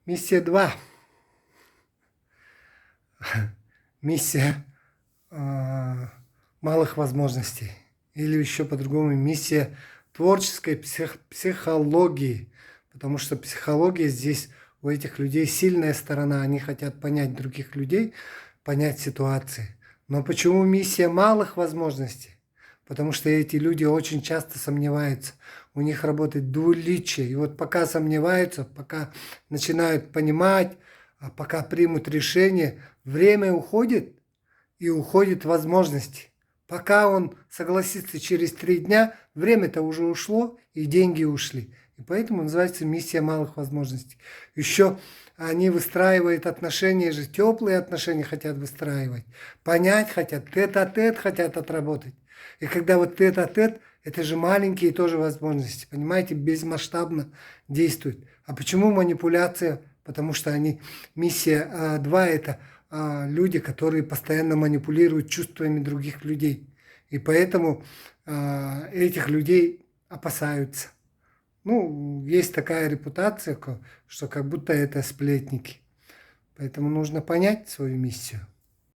Миссия 2. Миссия малых возможностей. Или еще по-другому миссия творческой психологии. Потому что психология здесь у этих людей сильная сторона. Они хотят понять других людей, понять ситуации. Но почему миссия малых возможностей? Потому что эти люди очень часто сомневаются. У них работает двуличие. И вот пока сомневаются, пока начинают понимать, а пока примут решение, время уходит и уходят возможности. Пока он согласится через 3 дня, время-то уже ушло и деньги ушли. И поэтому называется миссия малых возможностей. Еще они выстраивают отношения же, теплые отношения хотят выстраивать. Понять хотят, тет-а-тет хотят отработать. И когда вот тет-а-тет, это же маленькие тоже возможности, понимаете, безмасштабно действуют. А почему манипуляция? Потому что миссия 2 это люди, которые постоянно манипулируют чувствами других людей. И поэтому этих людей опасаются. Ну, есть такая репутация, что как будто это сплетники. Поэтому нужно понять свою миссию.